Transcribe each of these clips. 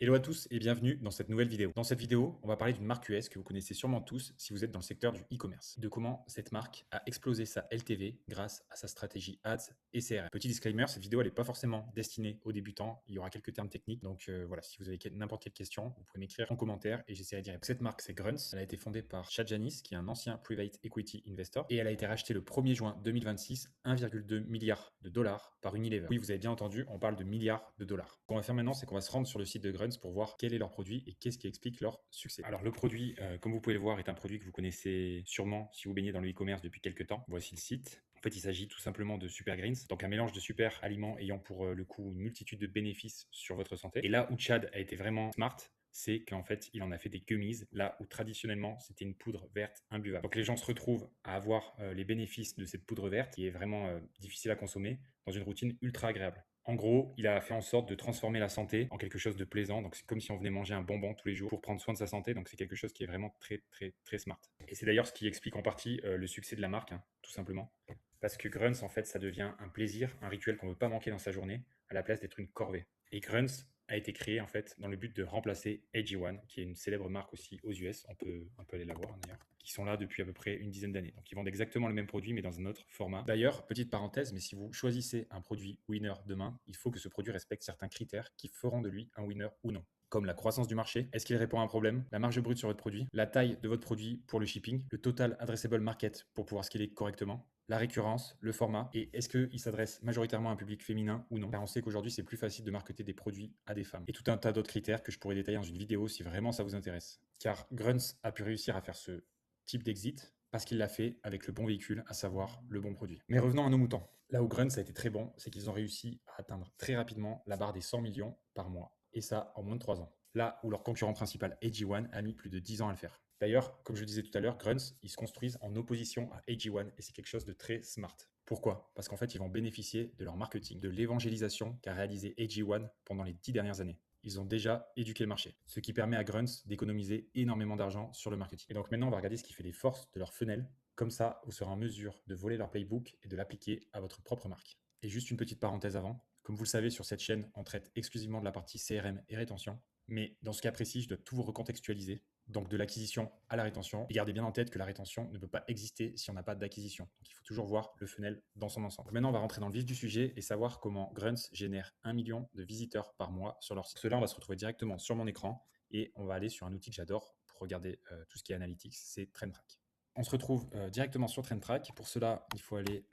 Hello à tous et bienvenue dans cette nouvelle vidéo. Dans cette vidéo, on va parler d'une marque US que vous connaissez sûrement tous si vous êtes dans le secteur du e-commerce, de comment cette marque a explosé sa LTV grâce à sa stratégie Ads et CRM. Petit disclaimer, cette vidéo elle n'est pas forcément destinée aux débutants, il y aura quelques termes techniques, donc voilà, si vous avez n'importe quelle question, vous pouvez m'écrire en commentaire et j'essaierai d'y répondre. Cette marque c'est Grunts, elle a été fondée par Chad Janis qui est un ancien private equity investor et elle a été rachetée le 1er juin 2026, 1,2 milliard de dollars par Unilever. Oui, vous avez bien entendu, on parle de milliards de dollars. Ce qu'on va faire maintenant, c'est qu'on va se rendre sur le site de Grunts pour voir quel est leur produit et qu'est-ce qui explique leur succès. Alors le produit, comme vous pouvez le voir, est un produit que vous connaissez sûrement si vous baignez dans le e-commerce depuis quelques temps. Voici le site. En fait, il s'agit tout simplement de Super Greens, donc un mélange de super aliments ayant pour le coup une multitude de bénéfices sur votre santé. Et là où Chad a été vraiment smart, c'est qu'en fait, il en a fait des gummies, là où traditionnellement, c'était une poudre verte imbuvable. Donc les gens se retrouvent à avoir les bénéfices de cette poudre verte, qui est vraiment difficile à consommer, dans une routine ultra agréable. En gros, il a fait en sorte de transformer la santé en quelque chose de plaisant. Donc, c'est comme si on venait manger un bonbon tous les jours pour prendre soin de sa santé. Donc, c'est quelque chose qui est vraiment très, très, très smart. Et c'est d'ailleurs ce qui explique en partie le succès de la marque, hein, tout simplement. Parce que Grunts, en fait, ça devient un plaisir, un rituel qu'on ne veut pas manquer dans sa journée, à la place d'être une corvée. Et Grunts a été créé, en fait, dans le but de remplacer AG1, qui est une célèbre marque aussi aux US. On peut aller la voir, d'ailleurs. Qui sont là depuis à peu près une dizaine d'années. Donc, ils vendent exactement le même produit, mais dans un autre format. D'ailleurs, petite parenthèse, mais si vous choisissez un produit winner demain, il faut que ce produit respecte certains critères qui feront de lui un winner ou non, comme la croissance du marché, est-ce qu'il répond à un problème, la marge brute sur votre produit, la taille de votre produit pour le shipping, le total addressable market pour pouvoir scaler correctement, la récurrence, le format, et est-ce qu'il s'adresse majoritairement à un public féminin ou non. Car on sait qu'aujourd'hui, c'est plus facile de marketer des produits à des femmes. Et tout un tas d'autres critères que je pourrais détailler dans une vidéo si vraiment ça vous intéresse. Car Grunts a pu réussir à faire ce type d'exit parce qu'il l'a fait avec le bon véhicule, à savoir le bon produit. Mais revenons à nos moutons. Là où Grunts a été très bon, c'est qu'ils ont réussi à atteindre très rapidement la barre des 100 millions par mois. Et ça en moins de 3 ans. Là où leur concurrent principal, AG1, a mis plus de 10 ans à le faire. D'ailleurs, comme je le disais tout à l'heure, Grunts, ils se construisent en opposition à AG1 et c'est quelque chose de très smart. Pourquoi? Parce qu'en fait, ils vont bénéficier de leur marketing, de l'évangélisation qu'a réalisé AG1 pendant les 10 dernières années. Ils ont déjà éduqué le marché, ce qui permet à Grunts d'économiser énormément d'argent sur le marketing. Et donc maintenant, on va regarder ce qui fait les forces de leur funnel. Comme ça, vous serez en mesure de voler leur playbook et de l'appliquer à votre propre marque. Et juste une petite parenthèse avant, comme vous le savez, sur cette chaîne, on traite exclusivement de la partie CRM et rétention. Mais dans ce cas précis, je dois tout vous recontextualiser. Donc de l'acquisition à la rétention. Et gardez bien en tête que la rétention ne peut pas exister si on n'a pas d'acquisition. Donc il faut toujours voir le funnel dans son ensemble. Donc maintenant, on va rentrer dans le vif du sujet et savoir comment Grunts génère 1 million de visiteurs par mois sur leur site. Cela, on va se retrouver directement sur mon écran et on va aller sur un outil que j'adore pour regarder tout ce qui est analytics, c'est TrendTrack. On se retrouve directement sur TrendTrack. Pour cela, il faut aller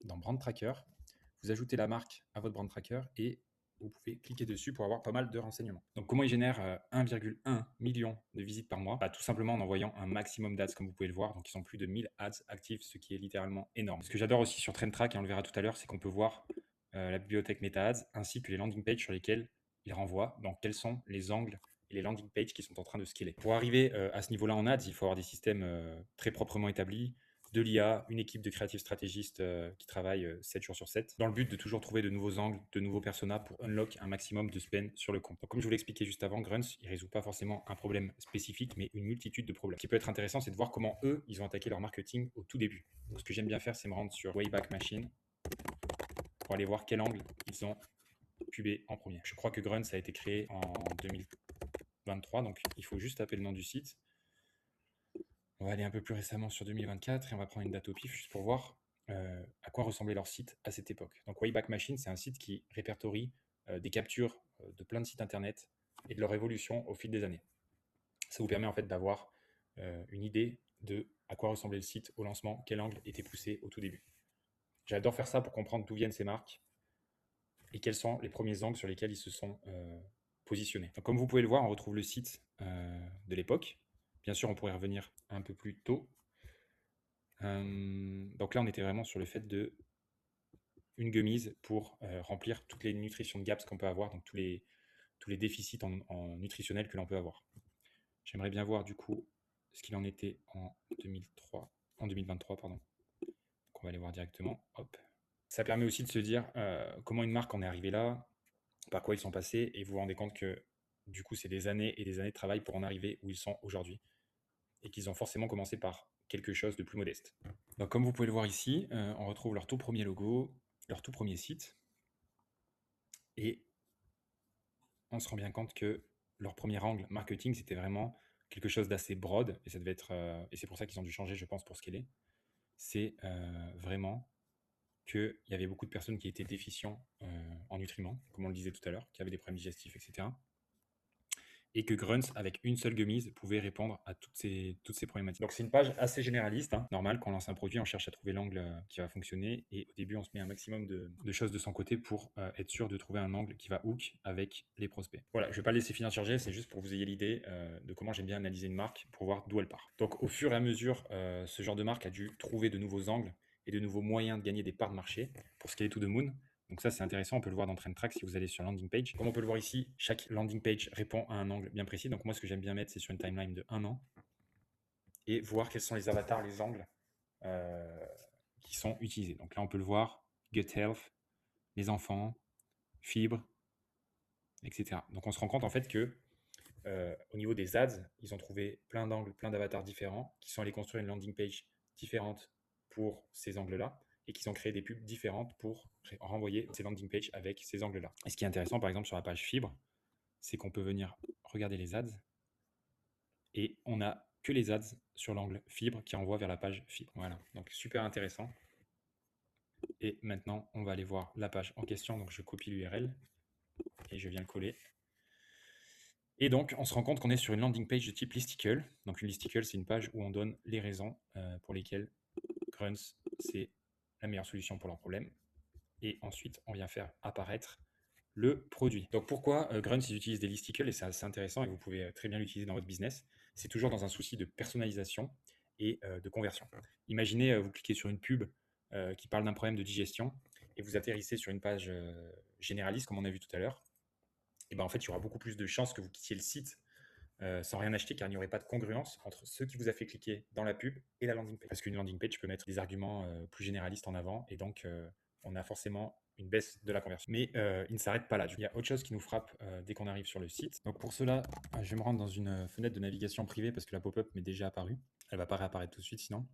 dans Brand Tracker. Vous ajoutez la marque à votre Brand Tracker et vous pouvez cliquer dessus pour avoir pas mal de renseignements. Donc, comment ils génèrent 1,1 million de visites par mois? Tout simplement en envoyant un maximum d'ads, comme vous pouvez le voir. Donc, ils ont plus de 1000 ads actifs, ce qui est littéralement énorme. Ce que j'adore aussi sur TrendTrack, et on le verra tout à l'heure, c'est qu'on peut voir la bibliothèque Meta Ads ainsi que les landing pages sur lesquelles ils renvoient. Donc, quels sont les angles et les landing pages qui sont en train de scaler. Pour arriver à ce niveau-là en ads, il faut avoir des systèmes très proprement établis, de l'IA, une équipe de créatifs stratégistes qui travaille 7 jours sur 7, dans le but de toujours trouver de nouveaux angles, de nouveaux personas pour unlock un maximum de spend sur le compte. Donc, comme je vous l'ai expliqué juste avant, Grunts, il résout pas forcément un problème spécifique, mais une multitude de problèmes. Ce qui peut être intéressant, c'est de voir comment eux, ils ont attaqué leur marketing au tout début. Donc, ce que j'aime bien faire, c'est me rendre sur Wayback Machine pour aller voir quel angle ils ont pubé en premier. Je crois que Grunts a été créé en 2023, donc il faut juste taper le nom du site. On va aller un peu plus récemment sur 2024 et on va prendre une date au pif juste pour voir à quoi ressemblait leur site à cette époque. Donc Wayback Machine, c'est un site qui répertorie des captures de plein de sites internet et de leur évolution au fil des années. Ça vous permet en fait d'avoir une idée de à quoi ressemblait le site au lancement, quel angle était poussé au tout début. J'adore faire ça pour comprendre d'où viennent ces marques et quels sont les premiers angles sur lesquels ils se sont positionnés. Donc, comme vous pouvez le voir, on retrouve le site de l'époque. Bien sûr, on pourrait revenir un peu plus tôt. Donc là, on était vraiment sur le fait de une gummise pour remplir toutes les nutrition gaps qu'on peut avoir, donc tous les déficits en nutritionnels que l'on peut avoir. J'aimerais bien voir du coup ce qu'il en était en 2023, pardon. Donc on va aller voir directement. Hop. Ça permet aussi de se dire comment une marque en est arrivée là, par quoi ils sont passés, et vous vous rendez compte que du coup, c'est des années et des années de travail pour en arriver où ils sont aujourd'hui, et qu'ils ont forcément commencé par quelque chose de plus modeste. Donc comme vous pouvez le voir ici, on retrouve leur tout premier logo, leur tout premier site, et on se rend bien compte que leur premier angle marketing, c'était vraiment quelque chose d'assez broad, et ça devait être, et c'est pour ça qu'ils ont dû changer, je pense, pour scaler. C'est vraiment qu'il y avait beaucoup de personnes qui étaient déficients en nutriments, comme on le disait tout à l'heure, qui avaient des problèmes digestifs, etc. Et que Grunts, avec une seule gummise, pouvait répondre à toutes ces problématiques. Donc c'est une page assez généraliste, hein. Normal, quand on lance un produit, on cherche à trouver l'angle qui va fonctionner, et au début, on se met un maximum de choses de son côté pour être sûr de trouver un angle qui va hook avec les prospects. Voilà, je ne vais pas le laisser finir charger, c'est juste pour que vous ayez l'idée de comment j'aime bien analyser une marque pour voir d'où elle part. Donc au fur et à mesure, ce genre de marque a dû trouver de nouveaux angles et de nouveaux moyens de gagner des parts de marché pour scaler to the moon. Donc ça, c'est intéressant, on peut le voir dans Trend Track si vous allez sur landing page. Comme on peut le voir ici, chaque landing page répond à un angle bien précis. Donc moi, ce que j'aime bien mettre, c'est sur une timeline de 1 an et voir quels sont les avatars, les angles qui sont utilisés. Donc là, on peut le voir, gut health, les enfants, fibres, etc. Donc on se rend compte en fait que au niveau des ads, ils ont trouvé plein d'angles, plein d'avatars différents qui sont allés construire une landing page différente pour ces angles-là et qui ont créé des pubs différentes pour renvoyer ces landing pages avec ces angles-là. Et ce qui est intéressant, par exemple, sur la page fibre, c'est qu'on peut venir regarder les ads et on n'a que les ads sur l'angle fibre qui renvoie vers la page fibre. Voilà, donc super intéressant. Et maintenant, on va aller voir la page en question. Donc je copie l'URL et je viens le coller. Et donc, on se rend compte qu'on est sur une landing page de type listicle. Donc, une listicle, c'est une page où on donne les raisons pour lesquelles Grunts, c'est la meilleure solution pour leur problème. Et ensuite, on vient faire apparaître le produit. Donc, pourquoi Grunts, ils utilisent des listicles, et c'est assez intéressant, et vous pouvez très bien l'utiliser dans votre business. C'est toujours dans un souci de personnalisation et de conversion. Imaginez, vous cliquez sur une pub qui parle d'un problème de digestion, et vous atterrissez sur une page généraliste, comme on a vu tout à l'heure. Et ben en fait, il y aura beaucoup plus de chances que vous quittiez le site sans rien acheter, car il n'y aurait pas de congruence entre ce qui vous a fait cliquer dans la pub et la landing page. Parce qu'une landing page peut mettre des arguments plus généralistes en avant, et donc on a forcément une baisse de la conversion. Mais il ne s'arrête pas là. Il y a autre chose qui nous frappe dès qu'on arrive sur le site. Donc pour cela, je vais me rendre dans une fenêtre de navigation privée parce que la pop-up m'est déjà apparue. Elle ne va pas réapparaître tout de suite sinon.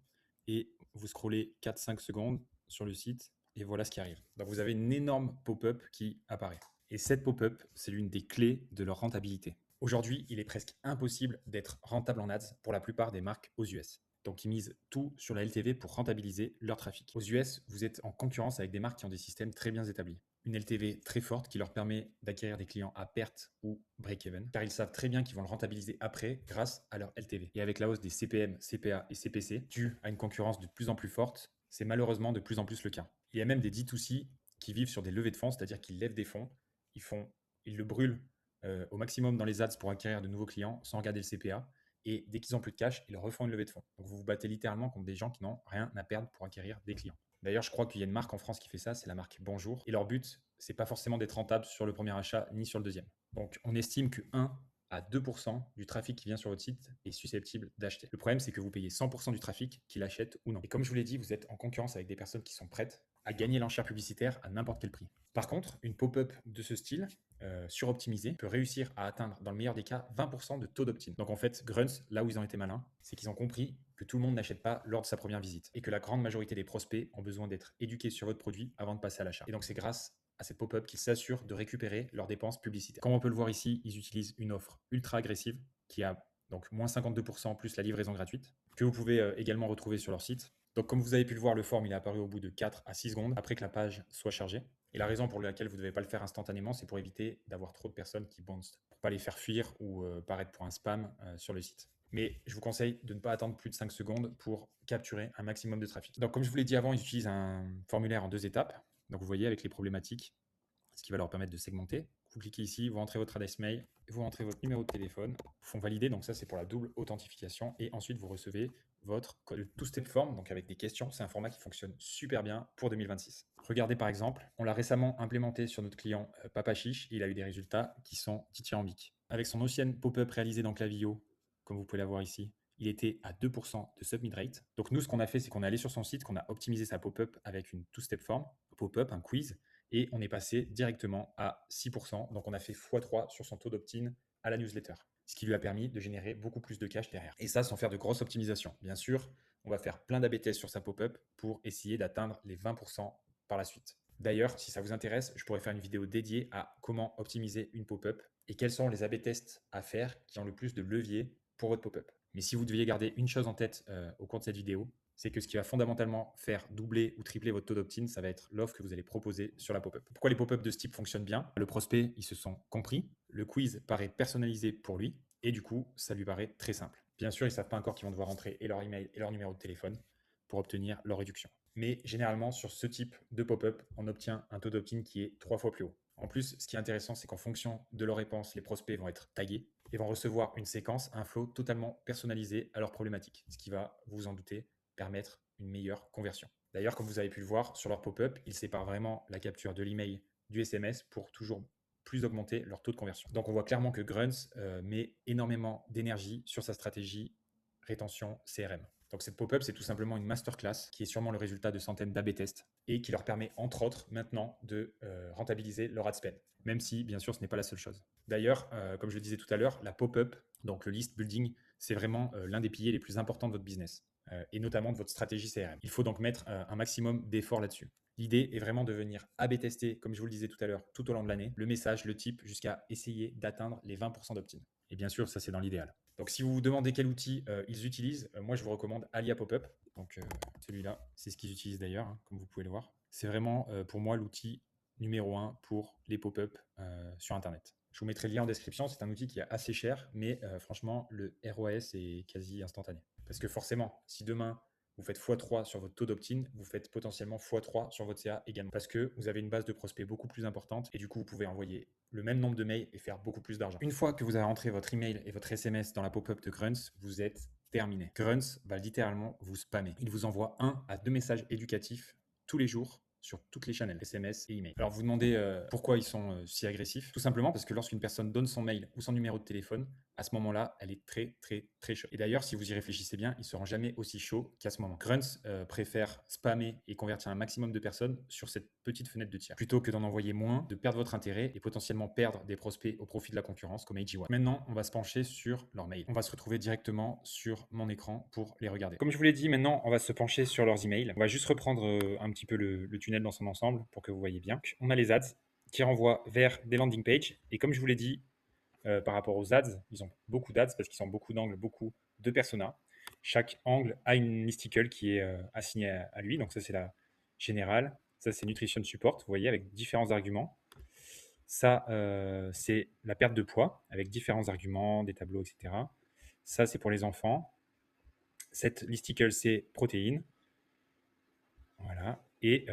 Et vous scrollez 4-5 secondes sur le site et voilà ce qui arrive. Donc vous avez une énorme pop-up qui apparaît. Et cette pop-up, c'est l'une des clés de leur rentabilité. Aujourd'hui, il est presque impossible d'être rentable en ads pour la plupart des marques aux US. Donc, ils misent tout sur la LTV pour rentabiliser leur trafic. Aux US, vous êtes en concurrence avec des marques qui ont des systèmes très bien établis. Une LTV très forte qui leur permet d'acquérir des clients à perte ou break-even, car ils savent très bien qu'ils vont le rentabiliser après grâce à leur LTV. Et avec la hausse des CPM, CPA et CPC, due à une concurrence de plus en plus forte, c'est malheureusement de plus en plus le cas. Il y a même des D2C qui vivent sur des levées de fonds, c'est-à-dire qu'ils lèvent des fonds, ils le brûlent au maximum dans les ads pour acquérir de nouveaux clients sans regarder le CPA. Et dès qu'ils n'ont plus de cash, ils refont une levée de fonds. Donc vous vous battez littéralement contre des gens qui n'ont rien à perdre pour acquérir des clients. D'ailleurs, je crois qu'il y a une marque en France qui fait ça, c'est la marque Bonjour. Et leur but, c'est pas forcément d'être rentable sur le premier achat ni sur le deuxième. Donc on estime que 1 à 2% du trafic qui vient sur votre site est susceptible d'acheter. Le problème, c'est que vous payez 100% du trafic, qu'il achète ou non. Et comme je vous l'ai dit, vous êtes en concurrence avec des personnes qui sont prêtes à gagner l'enchère publicitaire à n'importe quel prix. Par contre, une pop-up de ce style, suroptimisée, peut réussir à atteindre, dans le meilleur des cas, 20% de taux d'opt-in. Donc en fait, Grunts, là où ils ont été malins, c'est qu'ils ont compris que tout le monde n'achète pas lors de sa première visite et que la grande majorité des prospects ont besoin d'être éduqués sur votre produit avant de passer à l'achat. Et donc c'est grâce à cette pop-up qu'ils s'assurent de récupérer leurs dépenses publicitaires. Comme on peut le voir ici, ils utilisent une offre ultra agressive qui a donc moins 52% plus la livraison gratuite, que vous pouvez également retrouver sur leur site. Donc comme vous avez pu le voir, le form il est apparu au bout de 4 à 6 secondes après que la page soit chargée. Et la raison pour laquelle vous ne devez pas le faire instantanément, c'est pour éviter d'avoir trop de personnes qui bouncent, pour pas les faire fuir ou paraître pour un spam sur le site. Mais je vous conseille de ne pas attendre plus de 5 secondes pour capturer un maximum de trafic. Donc comme je vous l'ai dit avant, ils utilisent un formulaire en 2 étapes. Donc vous voyez avec les problématiques, ce qui va leur permettre de segmenter. Vous cliquez ici, vous rentrez votre adresse mail, vous rentrez votre numéro de téléphone, vous font valider, donc ça c'est pour la double authentification, et ensuite vous recevez votre code two-step form, donc avec des questions. C'est un format qui fonctionne super bien pour 2026. Regardez par exemple, on l'a récemment implémenté sur notre client Papa Chiche, il a eu des résultats qui sont dithyrambiques. Avec son ancienne pop-up réalisée dans Klaviyo, comme vous pouvez la voir ici, il était à 2% de submit rate. Donc nous, ce qu'on a fait, c'est qu'on est allé sur son site, qu'on a optimisé sa pop-up avec une two-step form, pop-up, un quiz, et on est passé directement à 6%. Donc on a fait x3 sur son taux d'opt-in à la newsletter, ce qui lui a permis de générer beaucoup plus de cash derrière. Et ça sans faire de grosses optimisations. Bien sûr, on va faire plein d'AB tests sur sa pop-up pour essayer d'atteindre les 20% par la suite. D'ailleurs, si ça vous intéresse, je pourrais faire une vidéo dédiée à comment optimiser une pop-up et quels sont les A/B tests à faire qui ont le plus de levier pour votre pop-up. Mais si vous deviez garder une chose en tête au cours de cette vidéo, c'est que ce qui va fondamentalement faire doubler ou tripler votre taux d'opt-in, ça va être l'offre que vous allez proposer sur la pop-up. Pourquoi les pop-up de ce type fonctionnent bien? Le prospect, ils se sont compris, le quiz paraît personnalisé pour lui et du coup, ça lui paraît très simple. Bien sûr, ils ne savent pas encore qu'ils vont devoir entrer et leur email et leur numéro de téléphone pour obtenir leur réduction. Mais généralement, sur ce type de pop-up, on obtient un taux d'opt-in qui est 3 fois plus haut. En plus, ce qui est intéressant, c'est qu'en fonction de leurs réponses, les prospects vont être tagués et vont recevoir une séquence, un flow totalement personnalisé à leur problématique, ce qui va, vous en doutez, permettre une meilleure conversion. D'ailleurs, comme vous avez pu le voir sur leur pop-up, ils séparent vraiment la capture de l'email du SMS pour toujours plus augmenter leur taux de conversion. Donc on voit clairement que Grunts met énormément d'énergie sur sa stratégie rétention CRM. Donc cette pop-up, c'est tout simplement une masterclass qui est sûrement le résultat de centaines d'A/B tests et qui leur permet, entre autres, maintenant de rentabiliser leur ad spend, même si, bien sûr, ce n'est pas la seule chose. D'ailleurs, comme je le disais tout à l'heure, la pop-up, donc le list building, c'est vraiment l'un des piliers les plus importants de votre business et notamment de votre stratégie CRM. Il faut donc mettre un maximum d'efforts là-dessus. L'idée est vraiment de venir A/B tester, comme je vous le disais tout à l'heure, tout au long de l'année, le message, le type, jusqu'à essayer d'atteindre les 20% d'opt-in. Et bien sûr, ça c'est dans l'idéal. Donc si vous vous demandez quel outil ils utilisent, moi je vous recommande Alia Pop-up. Donc celui-là, c'est ce qu'ils utilisent d'ailleurs, hein, comme vous pouvez le voir. C'est vraiment pour moi l'outil numéro 1 pour les pop-up sur Internet. Je vous mettrai le lien en description. C'est un outil qui est assez cher, mais franchement, le ROAS est quasi instantané. Parce que forcément, si demain vous faites x3 sur votre taux d'opt-in, vous faites potentiellement x3 sur votre CA également. Parce que vous avez une base de prospects beaucoup plus importante et du coup, vous pouvez envoyer le même nombre de mails et faire beaucoup plus d'argent. Une fois que vous avez rentré votre email et votre SMS dans la pop-up de Grunts, vous êtes terminé. Grunts va littéralement vous spammer. Il vous envoie 1 à 2 messages éducatifs tous les jours sur toutes les channels, SMS et email. Alors vous demandez pourquoi ils sont si agressifs. Tout simplement parce que lorsqu'une personne donne son mail ou son numéro de téléphone, à ce moment-là, elle est très très très chaude. Et d'ailleurs, si vous y réfléchissez bien, ils ne seront jamais aussi chauds qu'à ce moment. Grunts préfère spammer et convertir un maximum de personnes sur cette petite fenêtre de tir, plutôt que d'en envoyer moins, de perdre votre intérêt et potentiellement perdre des prospects au profit de la concurrence comme AG1. Maintenant, on va se pencher sur leur mail. On va se retrouver directement sur mon écran pour les regarder. Comme je vous l'ai dit, maintenant, on va se pencher sur leurs emails. On va juste reprendre un petit peu le tunnel dans son ensemble pour que vous voyez bien. On a les ads qui renvoient vers des landing pages. Et comme je vous l'ai dit, par rapport aux ads, ils ont beaucoup d'ads parce qu'ils ont beaucoup d'angles, beaucoup de personas. Chaque angle a une listicle qui est assignée à lui. Donc ça, c'est la générale. Ça, c'est Nutrition Support, vous voyez, avec différents arguments. Ça, c'est la perte de poids, avec différents arguments, des tableaux, etc. Ça, c'est pour les enfants. Cette listicle, c'est protéines. Voilà. Et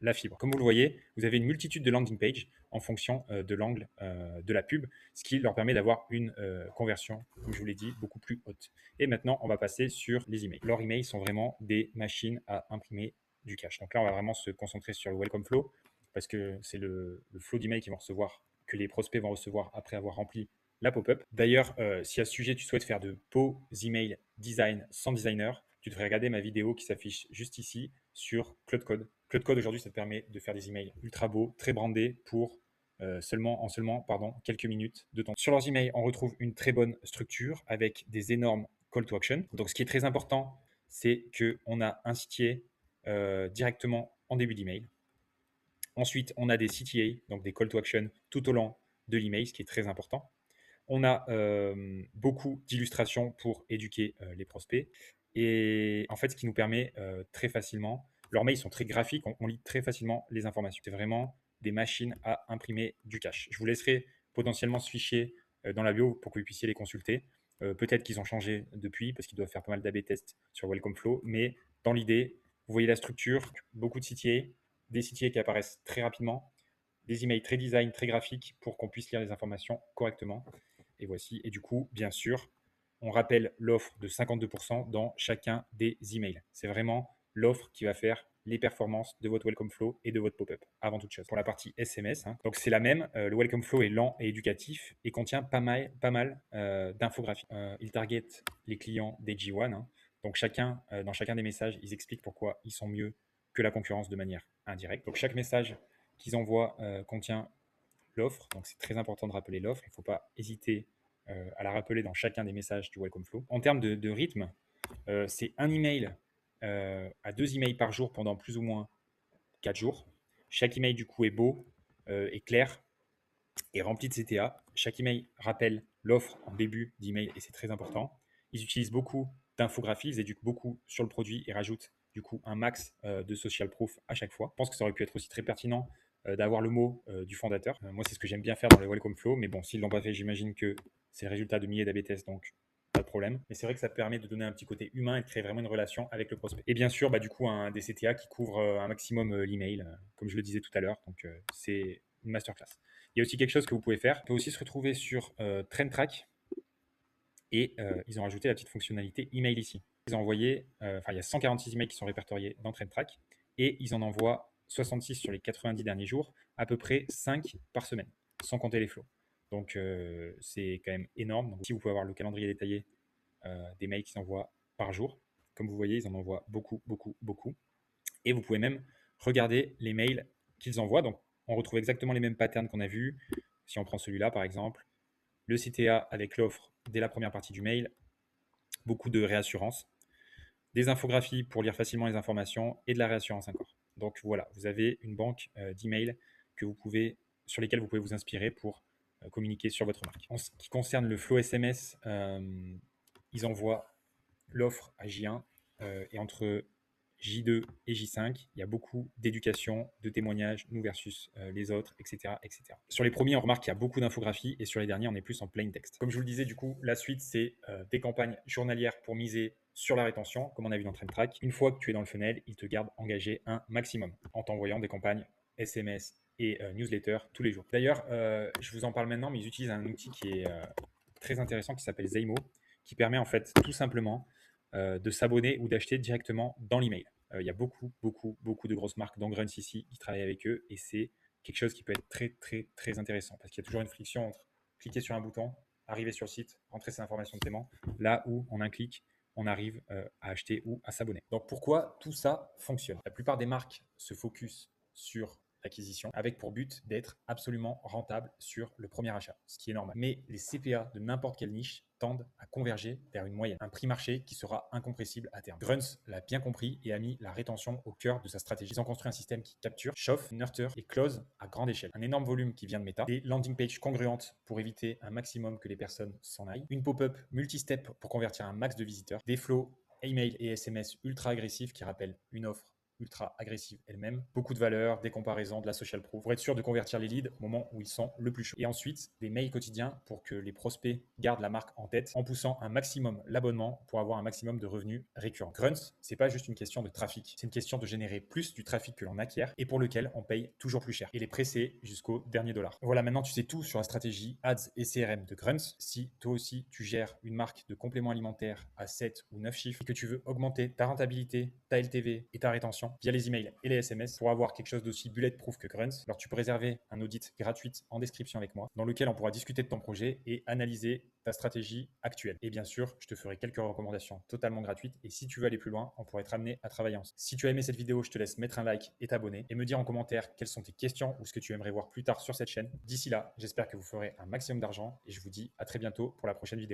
la fibre. Comme vous le voyez, vous avez une multitude de landing pages en fonction de l'angle de la pub, ce qui leur permet d'avoir une conversion, comme je vous l'ai dit, beaucoup plus haute. Et maintenant, on va passer sur les emails. Leurs emails sont vraiment des machines à imprimer du cash. Donc là, on va vraiment se concentrer sur le welcome flow, parce que c'est le flow d'emails qu'ils vont recevoir, que les prospects vont recevoir après avoir rempli la pop-up. D'ailleurs, si à ce sujet, tu souhaites faire de beaux emails design sans designer, tu devrais regarder ma vidéo qui s'affiche juste ici sur Cloud Code. Cloud Code, aujourd'hui, ça te permet de faire des emails ultra beaux, très brandés pour seulement quelques minutes de temps. Sur leurs emails, on retrouve une très bonne structure avec des énormes call to action. Donc, ce qui est très important, c'est qu'on a un CTA directement en début d'email. Ensuite, on a des CTA, donc des call to action tout au long de l'email, ce qui est très important. On a beaucoup d'illustrations pour éduquer les prospects. Et en fait, ce qui nous permet très facilement, leurs mails sont très graphiques, on lit très facilement les informations. C'est vraiment des machines à imprimer du cash. Je vous laisserai potentiellement ce fichier dans la bio pour que vous puissiez les consulter. Peut-être qu'ils ont changé depuis parce qu'ils doivent faire pas mal d'A/B tests sur Welcome Flow, mais dans l'idée, vous voyez la structure, beaucoup de CTA, des CTA qui apparaissent très rapidement, des emails très design, très graphiques pour qu'on puisse lire les informations correctement. Et voici. Et du coup, bien sûr, on rappelle l'offre de 52% dans chacun des emails. C'est vraiment l'offre qui va faire les performances de votre Welcome Flow et de votre pop-up, avant toute chose. Pour la partie SMS, hein. Donc c'est la même. Le Welcome Flow est lent et éducatif et contient pas mal d'infographies. Il target les clients des G1. Hein. Donc dans chacun des messages, ils expliquent pourquoi ils sont mieux que la concurrence de manière indirecte. Donc chaque message qu'ils envoient contient l'offre. Donc c'est très important de rappeler l'offre. Il ne faut pas hésiter à la rappeler dans chacun des messages du Welcome Flow. En termes de rythme, c'est un email à 2 emails par jour pendant plus ou moins 4 jours. Chaque email du coup est beau, est clair et rempli de CTA. Chaque email rappelle l'offre en début d'email et c'est très important. Ils utilisent beaucoup d'infographies, ils éduquent beaucoup sur le produit et rajoutent du coup un max de social proof à chaque fois. Je pense que ça aurait pu être aussi très pertinent d'avoir le mot du fondateur. Moi, c'est ce que j'aime bien faire dans les Welcome Flow, mais bon, s'ils l'ont pas fait, j'imagine que c'est le résultat de milliers d'AB tests, donc pas de problème. Mais c'est vrai que ça permet de donner un petit côté humain et de créer vraiment une relation avec le prospect. Et bien sûr, du coup, des CTA qui couvrent un maximum l'email, comme je le disais tout à l'heure. Donc, c'est une masterclass. Il y a aussi quelque chose que vous pouvez faire. On peut aussi se retrouver sur TrendTrack et ils ont rajouté la petite fonctionnalité email ici. Ils ont envoyé, il y a 146 emails qui sont répertoriés dans TrendTrack et ils en envoient 66 sur les 90 derniers jours, à peu près 5 par semaine, sans compter les flows. Donc c'est quand même énorme. Donc, ici, vous pouvez avoir le calendrier détaillé des mails qu'ils envoient par jour. Comme vous voyez, ils en envoient beaucoup, beaucoup, beaucoup. Et vous pouvez même regarder les mails qu'ils envoient. Donc, on retrouve exactement les mêmes patterns qu'on a vus. Si on prend celui-là, par exemple, le CTA avec l'offre dès la première partie du mail, beaucoup de réassurance, des infographies pour lire facilement les informations et de la réassurance encore. Donc voilà, vous avez une banque d'emails sur lesquels vous pouvez vous inspirer pour communiquer sur votre marque. En ce qui concerne le flow SMS, ils envoient l'offre à J1 et entre J2 et J5, il y a beaucoup d'éducation, de témoignages, nous versus les autres, etc., etc. Sur les premiers, on remarque qu'il y a beaucoup d'infographies et sur les derniers, on est plus en plain text. Comme je vous le disais, du coup, la suite, c'est des campagnes journalières pour miser sur la rétention, comme on a vu dans TrendTrack. Une fois que tu es dans le funnel, il te garde engagé un maximum en t'envoyant des campagnes SMS et newsletter tous les jours. D'ailleurs, je vous en parle maintenant, mais ils utilisent un outil qui est très intéressant qui s'appelle Zaymo, qui permet en fait tout simplement de s'abonner ou d'acheter directement dans l'email. Il y a beaucoup, beaucoup, beaucoup de grosses marques d'Angruns ici qui travaillent avec eux et c'est quelque chose qui peut être très, très, très intéressant parce qu'il y a toujours une friction entre cliquer sur un bouton, arriver sur le site, rentrer ses informations de paiement, là où en un clic, on arrive à acheter ou à s'abonner. Donc pourquoi tout ça fonctionne? La plupart des marques se focus sur l'acquisition avec pour but d'être absolument rentable sur le premier achat, ce qui est normal. Mais les CPA de n'importe quelle niche tendent à converger vers une moyenne, un prix marché qui sera incompressible à terme. Gruns l'a bien compris et a mis la rétention au cœur de sa stratégie. Ils ont construit un système qui capture, chauffe, nurture et close à grande échelle. Un énorme volume qui vient de Meta, des landing pages congruentes pour éviter un maximum que les personnes s'en aillent, une pop-up multi-step pour convertir un max de visiteurs, des flows email et SMS ultra agressifs qui rappellent une offre ultra agressive elle-même, beaucoup de valeurs, des comparaisons, de la social proof, pour être sûr de convertir les leads au moment où ils sont le plus chauds. Et ensuite, des mails quotidiens pour que les prospects gardent la marque en tête en poussant un maximum l'abonnement pour avoir un maximum de revenus récurrents. Grunts, c'est pas juste une question de trafic, c'est une question de générer plus du trafic que l'on acquiert et pour lequel on paye toujours plus cher. Et les presser jusqu'au dernier dollar. Voilà, maintenant tu sais tout sur la stratégie ads et CRM de Grunts. Si toi aussi tu gères une marque de compléments alimentaires à 7 ou 9 chiffres et que tu veux augmenter ta rentabilité, ta LTV et ta rétention via les emails et les SMS pour avoir quelque chose d'aussi bulletproof que Grunts, alors tu peux réserver un audit gratuit en description avec moi dans lequel on pourra discuter de ton projet et analyser ta stratégie actuelle. Et bien sûr, je te ferai quelques recommandations totalement gratuites et si tu veux aller plus loin, on pourrait être amené à travailler ensemble. Si tu as aimé cette vidéo, je te laisse mettre un like et t'abonner et me dire en commentaire quelles sont tes questions ou ce que tu aimerais voir plus tard sur cette chaîne. D'ici là, j'espère que vous ferez un maximum d'argent et je vous dis à très bientôt pour la prochaine vidéo.